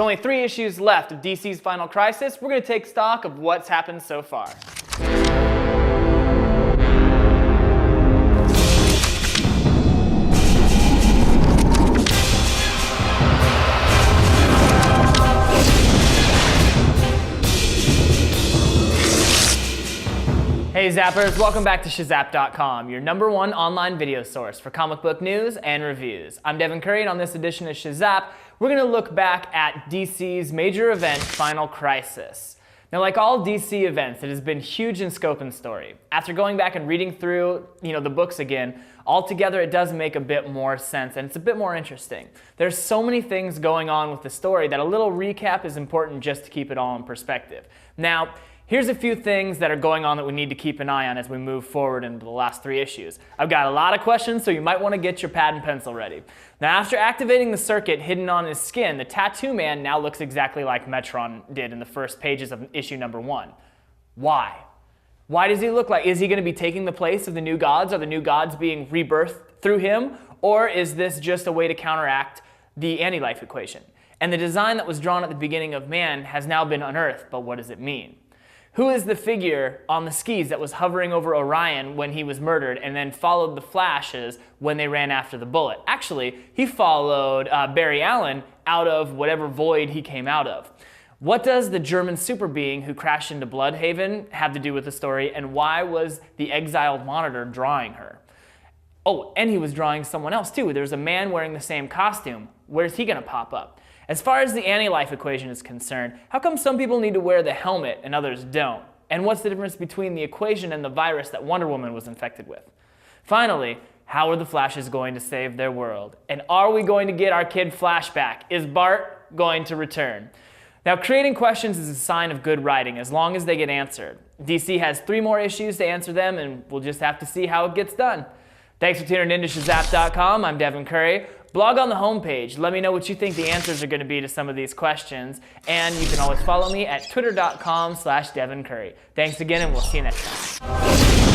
only 3 issues left of DC's Final Crisis, we're going to take stock of what's happened so far. Hey Zappers, welcome back to Shazap.com, your #1 online video source for comic book news and reviews. I'm Devin Curry, and on this edition of Shazap, we're going to look back at DC's major event, Final Crisis. Now, like all DC events, it has been huge in scope and story. After going back and reading through, the books again, altogether it does make a bit more sense, and it's a bit more interesting. There's so many things going on with the story that a little recap is important just to keep it all in perspective. Now, here's a few things that are going on that we need to keep an eye on as we move forward into the last 3 issues. I've got a lot of questions, so you might want to get your pad and pencil ready. Now, after activating the circuit hidden on his skin, the Tattoo Man now looks exactly like Metron did in the first pages of issue #1. Why? Why does he look like? Is he going to be taking the place of the new gods? Are the new gods being rebirthed through him? Or is this just a way to counteract the anti-life equation? And the design that was drawn at the beginning of Man has now been unearthed, but what does it mean? Who is the figure on the skis that was hovering over Orion when he was murdered and then followed the Flashes when they ran after the bullet? Actually, he followed Barry Allen out of whatever void he came out of. What does the German super being who crashed into Bloodhaven have to do with the story, and why was the exiled Monitor drawing her? Oh, and he was drawing someone else too. There's a man wearing the same costume. Where's he gonna pop up? As far as the anti-life equation is concerned, how come some people need to wear the helmet and others don't? And what's the difference between the equation and the virus that Wonder Woman was infected with? Finally, how are the Flashes going to save their world? And are we going to get our kid Flash back? Is Bart going to return? Now, creating questions is a sign of good writing as long as they get answered. DC has 3 more issues to answer them, and we'll just have to see how it gets done. Thanks for tuning in to Shazap.com. I'm Devin Curry. Blog on the homepage. Let me know what you think the answers are going to be to some of these questions. And you can always follow me at twitter.com/Devin Curry. Thanks again, and we'll see you next time.